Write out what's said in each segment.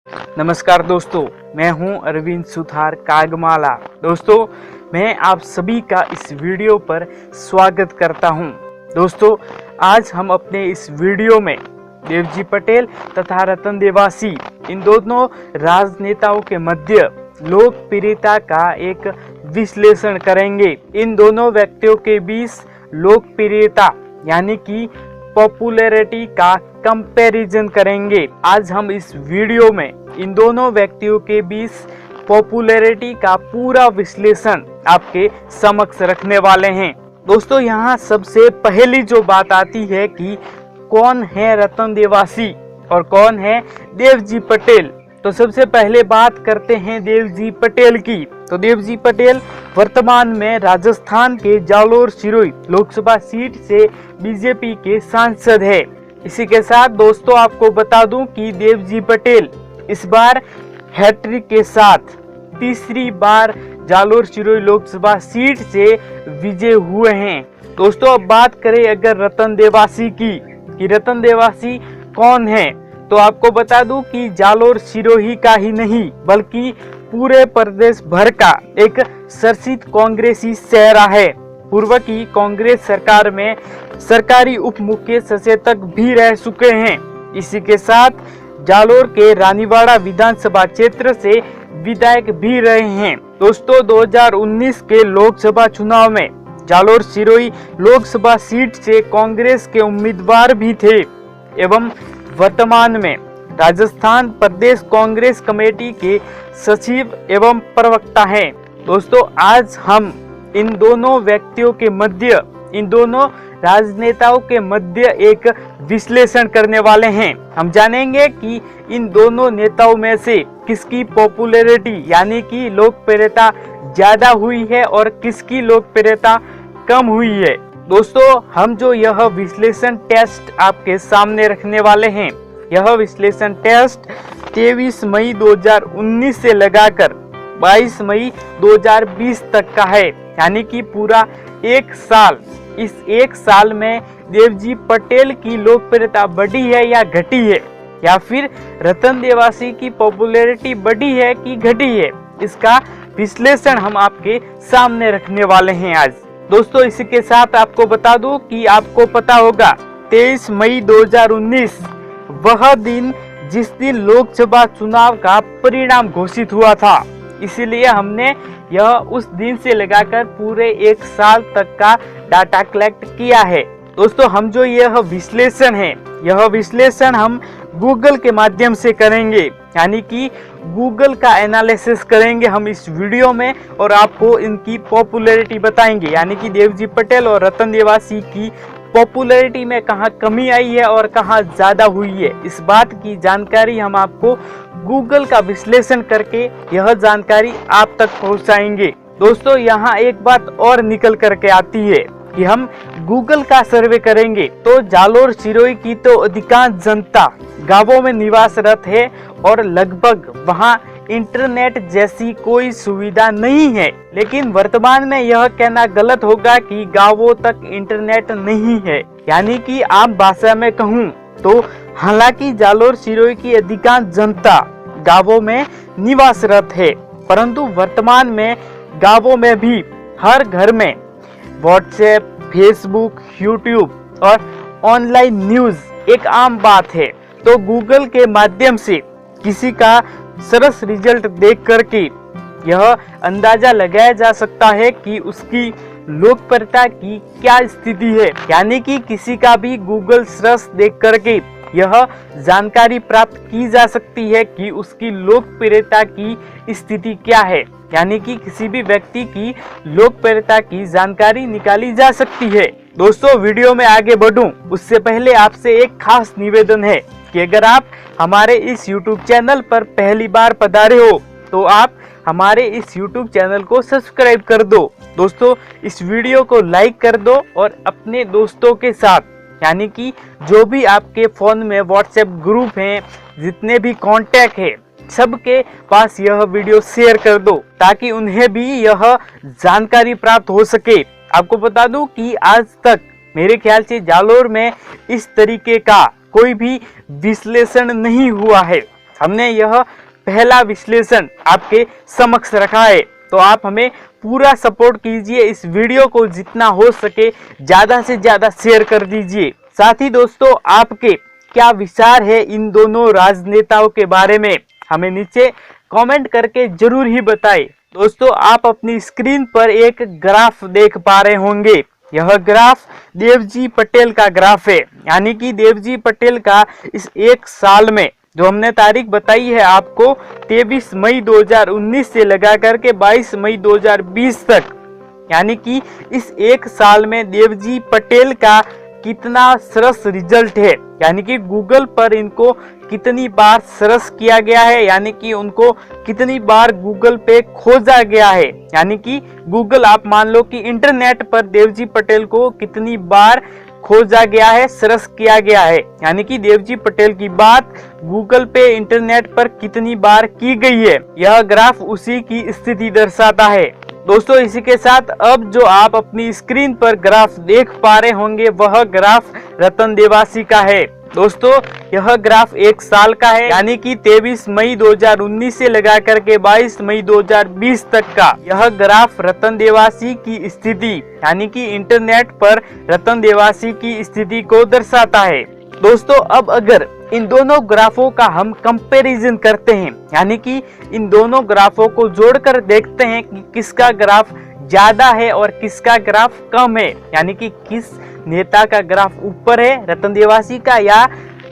नमस्कार दोस्तों, मैं हूं अरविंद सुथार कागमाला। दोस्तों, मैं आप सभी का इस वीडियो पर स्वागत करता हूं। दोस्तों, आज हम अपने इस वीडियो में देवजी पटेल तथा रतन देवासी इन दोनों राजनेताओं के मध्य लोकप्रियता का एक विश्लेषण करेंगे। इन दोनों व्यक्तियों के बीच लोकप्रियता यानी कि पॉपुलैरिटी का कंपैरिजन करेंगे। आज हम इस वीडियो में इन दोनों व्यक्तियों के बीच पॉपुलैरिटी का पूरा विश्लेषण आपके समक्ष रखने वाले हैं। दोस्तों, यहाँ सबसे पहली जो बात आती है कि कौन है रतन देवासी और कौन है देवजी पटेल। तो सबसे पहले बात करते हैं देवजी पटेल की। तो देवजी पटेल वर्तमान में राजस्थान के जालोर सिरोही लोकसभा सीट से बीजेपी के सांसद है। इसी के साथ दोस्तों आपको बता दूं कि देवजी पटेल इस बार हैट्रिक के साथ तीसरी बार जालोर सिरोही लोकसभा सीट से विजय हुए हैं। दोस्तों, अब बात करें अगर रतन देवासी की कि रतन देवासी कौन है, तो आपको बता दूं कि जालोर सिरोही का ही नहीं बल्कि पूरे प्रदेश भर का एक चर्चित कांग्रेसी चेहरा है। पूर्व की कांग्रेस सरकार में सरकारी उप मुख्य सचेतक भी रह चुके हैं। इसी के साथ जालोर के रानीवाड़ा विधानसभा क्षेत्र से विधायक भी रहे हैं। दोस्तों, 2019 के लोकसभा चुनाव में जालोर सिरोही लोकसभा सीट से कांग्रेस के उम्मीदवार भी थे एवं वर्तमान में राजस्थान प्रदेश कांग्रेस कमेटी के सचिव एवं प्रवक्ता हैं। दोस्तों, आज हम इन दोनों व्यक्तियों के मध्य, इन दोनों राजनेताओं के मध्य एक विश्लेषण करने वाले हैं। हम जानेंगे कि इन दोनों नेताओं में से किसकी पॉपुलैरिटी यानी कि लोकप्रियता ज्यादा हुई है और किसकी लोकप्रियता कम हुई है। दोस्तों, हम जो यह विश्लेषण टेस्ट आपके सामने रखने वाले हैं, यह विश्लेषण टेस्ट 23 मई 2019 से लगाकर 22 मई 2020 तक का है, यानी कि पूरा एक साल। इस एक साल में देवजी पटेल की लोकप्रियता बढ़ी है या घटी है, या फिर रतन देवासी की पॉपुलैरिटी बढ़ी है कि घटी है, इसका विश्लेषण हम आपके सामने रखने वाले हैं आज। दोस्तों, इसी के साथ आपको बता दूं कि आपको पता होगा 23 मई 2019 वह दिन जिस दिन लोकसभा चुनाव का परिणाम घोषित हुआ था, इसीलिए हमने यह उस दिन से लगाकर पूरे एक साल तक का डाटा कलेक्ट किया है। दोस्तों, हम जो यह विश्लेषण है, यह विश्लेषण हम गूगल के माध्यम से करेंगे, यानी कि गूगल का एनालिसिस करेंगे हम इस वीडियो में और आपको इनकी पॉपुलैरिटी बताएंगे, यानी कि देवजी पटेल और रतन देवासी की पॉपुलैरिटी में कहां कमी आई है और कहां ज्यादा हुई है। इस बात की जानकारी हम आपको गूगल का विश्लेषण करके यह जानकारी आप तक पहुंचाएंगे। दोस्तों, यहाँ एक बात और निकल करके आती है कि हम गूगल का सर्वे करेंगे तो जालोर सिरोही की तो अधिकांश जनता गांवों में निवासरत है और लगभग वहां इंटरनेट जैसी कोई सुविधा नहीं है। लेकिन वर्तमान में यह कहना गलत होगा कि गांवों तक इंटरनेट नहीं है, यानी कि आम भाषा में कहूँ तो हालांकि जालोर सिरोही की अधिकांश जनता गांवों में निवासरत है, परंतु वर्तमान में गांवों में भी हर घर में व्हाट्सएप, फेसबुक, यूट्यूब और ऑनलाइन न्यूज एक आम बात है। तो गूगल के माध्यम से किसी का सरस रिजल्ट देख करके यह अंदाजा लगाया जा सकता है कि उसकी लोकप्रियता की क्या स्थिति है, यानी कि किसी का भी गूगल सरस देख करके यह जानकारी प्राप्त की जा सकती है कि उसकी लोकप्रियता की स्थिति क्या है, यानी कि किसी भी व्यक्ति की लोकप्रियता की जानकारी निकाली जा सकती है। दोस्तों, वीडियो में आगे बढ़ूं उससे पहले आपसे एक खास निवेदन है कि अगर आप हमारे इस YouTube चैनल पर पहली बार पधारे हो तो आप हमारे इस YouTube चैनल को सब्सक्राइब कर दो। दोस्तों, इस वीडियो को लाइक कर दो और अपने दोस्तों के साथ, यानी कि जो भी आपके फोन में व्हाट्सएप ग्रुप हैं, जितने भी कांटेक्ट है, सबके पास यह वीडियो शेयर कर दो ताकि उन्हें भी यह जानकारी प्राप्त हो सके। आपको बता दूं कि आज तक मेरे ख्याल से जालोर में इस तरीके का कोई भी विश्लेषण नहीं हुआ है। हमने यह पहला विश्लेषण आपके समक्ष रखा है, तो आप हमें पूरा सपोर्ट कीजिए। इस वीडियो को जितना हो सके ज़्यादा से ज़्यादा शेयर कर दीजिए। साथ ही दोस्तों, आपके क्या विचार है इन दोनों राजनेताओं के बारे में, हमें नीचे कमेंट करके जरूर ही बताएं। दोस्तों, आप अपनी स्क्रीन पर एक ग्राफ देख पा रहे होंगे। यह ग्राफ देवजी पटेल का ग्राफ है, यानी कि देवजी पटेल का इस एक साल में जो हमने तारीख बताई है आपको 23 मई 2019 से लगा करके 22 मई 2020 तक, यानी कि इस एक साल में देवजी पटेल का कितना सरस रिजल्ट है, यानी कि गूगल पर इनको कितनी बार सर्च किया गया है, यानी कि उनको कितनी बार गूगल पे खोजा गया है, यानी कि गूगल आप मान लो कि इंटरनेट पर देवजी पटेल को कितनी बार खोजा गया है, सर्च किया गया है, यानी कि देवजी पटेल की बात गूगल पे इंटरनेट पर कितनी बार की गई है। यह ग्राफ उसी की स्थिति दर्शाता है। दोस्तों, इसी के साथ अब जो आप अपनी स्क्रीन पर ग्राफ देख पा रहे होंगे वह ग्राफ रतन देवासी का है। दोस्तों, यह ग्राफ एक साल का है, यानी कि 23 मई 2019 से लगा करके 22 मई 2020 तक का यह ग्राफ रतन देवासी की स्थिति, यानी कि इंटरनेट पर रतन देवासी की स्थिति को दर्शाता है। दोस्तों, अब अगर इन दोनों ग्राफों का हम कंपैरिजन करते हैं, यानी कि इन दोनों ग्राफों को जोड़कर देखते हैं कि किसका ग्राफ ज्यादा है और किसका ग्राफ कम है, यानी कि किस नेता का ग्राफ ऊपर है, रतन देवासी का या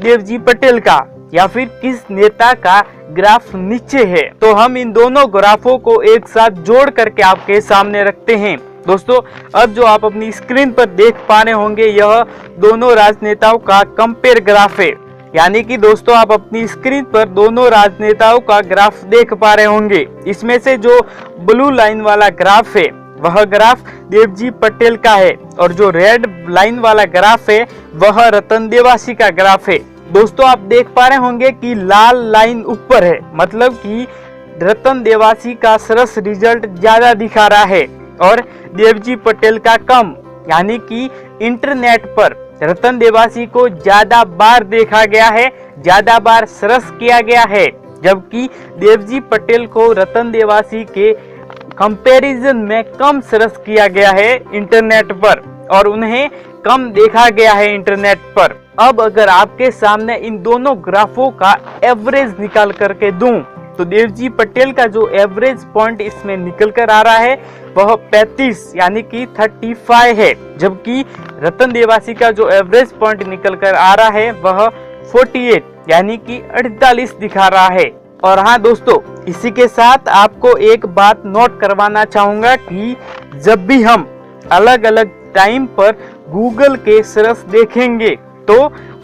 देवजी पटेल का, या फिर किस नेता का ग्राफ नीचे है, तो हम इन दोनों ग्राफों को एक साथ जोड़ करके आपके सामने रखते हैं। दोस्तों, अब जो आप अपनी स्क्रीन पर देख पा रहे होंगे यह दोनों राजनेताओं का कंपेयर ग्राफ है, यानी कि दोस्तों आप अपनी स्क्रीन पर दोनों राजनेताओं का ग्राफ देख पा रहे होंगे। इसमें से जो ब्लू लाइन वाला ग्राफ है वह ग्राफ देवजी पटेल का है और जो रेड लाइन वाला ग्राफ है वह रतन देवासी का ग्राफ है। दोस्तों, आप देख पा रहे होंगे कि लाल लाइन ऊपर है, मतलब कि रतन देवासी का सरस रिजल्ट ज्यादा दिखा रहा है और देवजी पटेल का कम, यानी कि इंटरनेट पर रतन देवासी को ज्यादा बार देखा गया है, ज्यादा बार सर्च किया गया है, जबकि देवजी पटेल को रतन देवासी के कंपैरिजन में कम सर्च किया गया है इंटरनेट पर और उन्हें कम देखा गया है इंटरनेट पर। अब अगर आपके सामने इन दोनों ग्राफों का एवरेज निकाल करके दूं तो देवजी पटेल का जो एवरेज पॉइंट इसमें निकल कर आ रहा है वह 35 यानी कि 35 है, जबकि रतन देवासी का जो एवरेज पॉइंट निकल कर आ रहा है वह 48 यानी कि 48 दिखा रहा है। और हाँ दोस्तों, इसी के साथ आपको एक बात नोट करवाना चाहूंगा कि जब भी हम अलग अलग टाइम पर गूगल के सर्च देखेंगे तो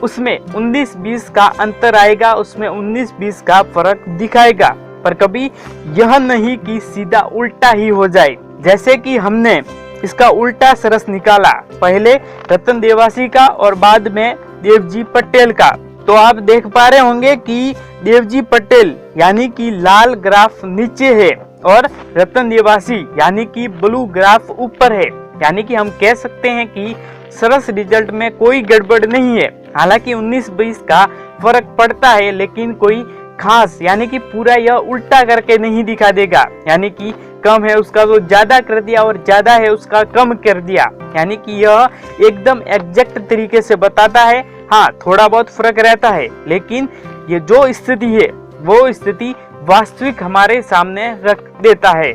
उसमें 19-20 का अंतर आएगा, उसमें 19-20 का फर्क दिखाएगा, पर कभी यह नहीं कि सीधा उल्टा ही हो जाए। जैसे कि हमने इसका उल्टा सर्च निकाला, पहले रतन देवासी का और बाद में देवजी पटेल का, तो आप देख पा रहे होंगे कि देवजी पटेल यानी कि लाल ग्राफ नीचे है और रतन देवासी यानी कि ब्लू ग्राफ ऊपर है, यानी कि हम कह सकते हैं कि सरस रिजल्ट में कोई गड़बड़ नहीं है। हालांकि 19-20 का फर्क पड़ता है, लेकिन कोई खास यानी कि पूरा यह उल्टा करके नहीं दिखा देगा, यानी कि कम है उसका तो ज्यादा कर दिया और ज्यादा है उसका कम कर दिया, यानी कि यह एकदम एग्जैक्ट तरीके से बताता है। हाँ, थोड़ा बहुत फर्क रहता है, लेकिन ये जो स्थिति है वो स्थिति वास्तविक हमारे सामने रख देता है।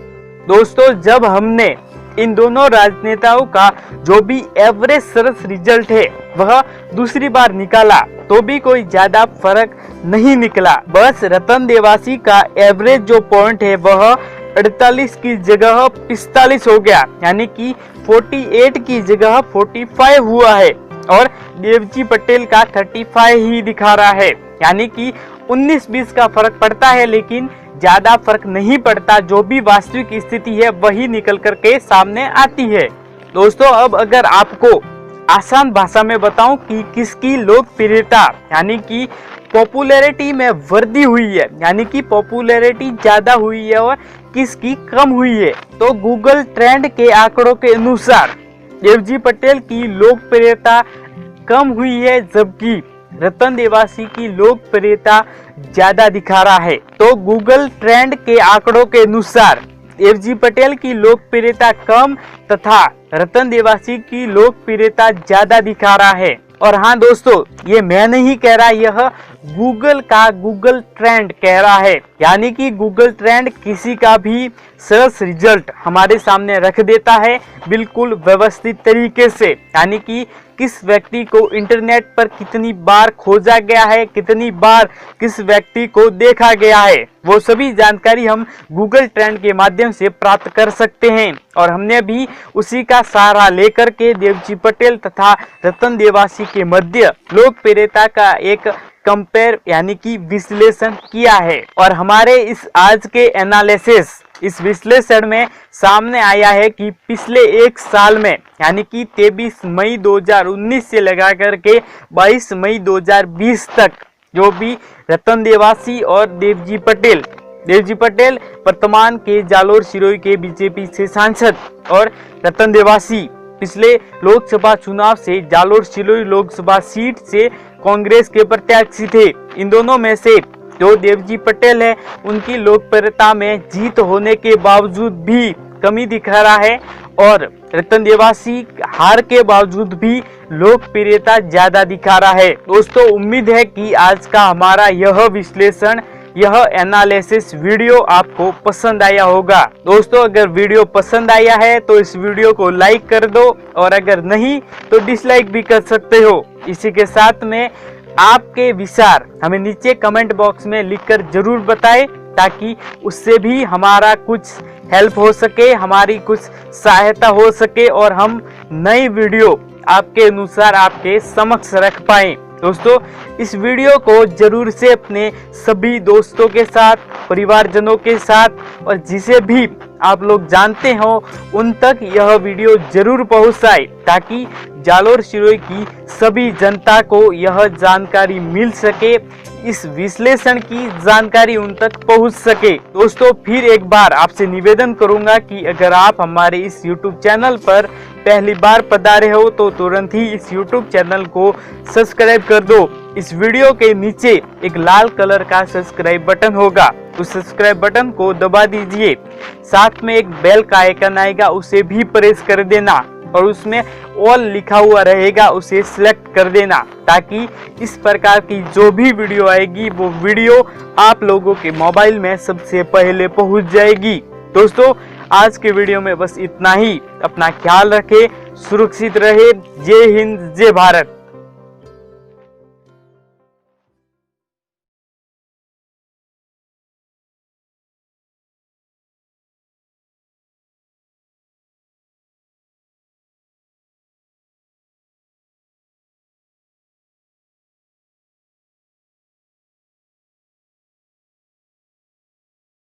दोस्तों, जब हमने इन दोनों राजनेताओं का जो भी एवरेज सर्च रिजल्ट है वह दूसरी बार निकाला तो भी कोई ज्यादा फर्क नहीं निकला, बस रतन देवासी का एवरेज जो पॉइंट है वह 48 की जगह 45 हो गया, यानी कि 48 की जगह 45 हुआ है और देवजी पटेल का 35 ही दिखा रहा है, यानी कि 19-20 का फर्क पड़ता है लेकिन ज्यादा फर्क नहीं पड़ता। जो भी वास्तविक स्थिति है वही निकल करके सामने आती है। दोस्तों, अब अगर आपको आसान भाषा में बताऊं कि किसकी लोकप्रियता यानी कि पॉपुलैरिटी में वृद्धि हुई है, यानी कि पॉपुलैरिटी ज्यादा हुई है और किसकी कम हुई है, तो गूगल ट्रेंड के आंकड़ों के अनुसार देवजी पटेल की लोकप्रियता कम हुई है, जबकि रतन देवासी की लोकप्रियता ज्यादा दिखा रहा है। तो गूगल ट्रेंड के आंकड़ों के अनुसार देवजी पटेल की लोकप्रियता कम तथा रतन देवासी की लोकप्रियता ज्यादा दिखा रहा है। और हाँ दोस्तों, ये मैं नहीं कह रहा, यह गूगल ट्रेंड कह रहा है। यानी कि गूगल ट्रेंड किसी का भी सर्च रिजल्ट हमारे सामने रख देता है बिल्कुल व्यवस्थित तरीके से। यानी कि किस व्यक्ति को इंटरनेट पर कितनी बार खोजा गया है, कितनी बार किस व्यक्ति को देखा गया है, वो सभी जानकारी हम गूगल ट्रेंड के माध्यम से प्राप्त कर सकते हैं। और हमने भी उसी का सहारा लेकर के देवजी पटेल तथा रतन देवासी के मध्य लोकप्रियता का एक कंपेयर यानी कि विश्लेषण किया है। और हमारे इस आज के एनालिसिस इस विश्लेषण में सामने आया है कि पिछले एक साल में यानी कि 23 मई 2019 से लगा करके 22 मई 2020 तक जो भी रतन देवासी और देवजी पटेल वर्तमान के जालोर सिरोही के बीजेपी से सांसद और रतन देवासी पिछले लोकसभा चुनाव से जालोर सिरोही लोकसभा सीट से कांग्रेस के प्रत्याशी थे। इन दोनों में से जो देवजी पटेल है उनकी लोकप्रियता में जीत होने के बावजूद भी कमी दिखा रहा है और रतन देवासी हार के बावजूद भी लोकप्रियता ज्यादा दिखा रहा है। दोस्तों, उम्मीद है कि आज का हमारा यह विश्लेषण यह एनालिसिस वीडियो आपको पसंद आया होगा। दोस्तों, अगर वीडियो पसंद आया है तो इस वीडियो को लाइक कर दो और अगर नहीं तो डिसलाइक भी कर सकते हो। इसी के साथ में आपके विचार हमें नीचे कमेंट बॉक्स में लिखकर जरूर बताएं ताकि उससे भी हमारा कुछ हेल्प हो सके, हमारी कुछ सहायता हो सके और हम नई वीडियो आपके अनुसार आपके समक्ष रख पाएं। दोस्तों, इस वीडियो को जरूर से अपने सभी दोस्तों के साथ, परिवारजनों के साथ और जिसे भी आप लोग जानते हो उन तक यह वीडियो जरूर पहुंचाए ताकि जालोर सिरोही की सभी जनता को यह जानकारी मिल सके, इस विश्लेषण की जानकारी उन तक पहुंच सके। दोस्तों, फिर एक बार आपसे निवेदन करूंगा कि अगर आप हमारे इस YouTube चैनल पर पहली बार पधारे हो तो तुरंत ही इस YouTube चैनल को सब्सक्राइब कर दो। इस वीडियो के नीचे एक लाल कलर का सब्सक्राइब बटन होगा, उस सब्सक्राइब बटन को दबा दीजिए। साथ में एक बेल का आइकन आएगा, उसे भी प्रेस कर देना और उसमें ऑल लिखा हुआ रहेगा, उसे सिलेक्ट कर देना ताकि इस प्रकार की जो भी वीडियो आएगी वो वीडियो आप लोगों के मोबाइल में सबसे पहले पहुंच जाएगी। दोस्तों, आज के वीडियो में बस इतना ही। अपना ख्याल रखें, सुरक्षित रहे। जय हिंद, जय भारत।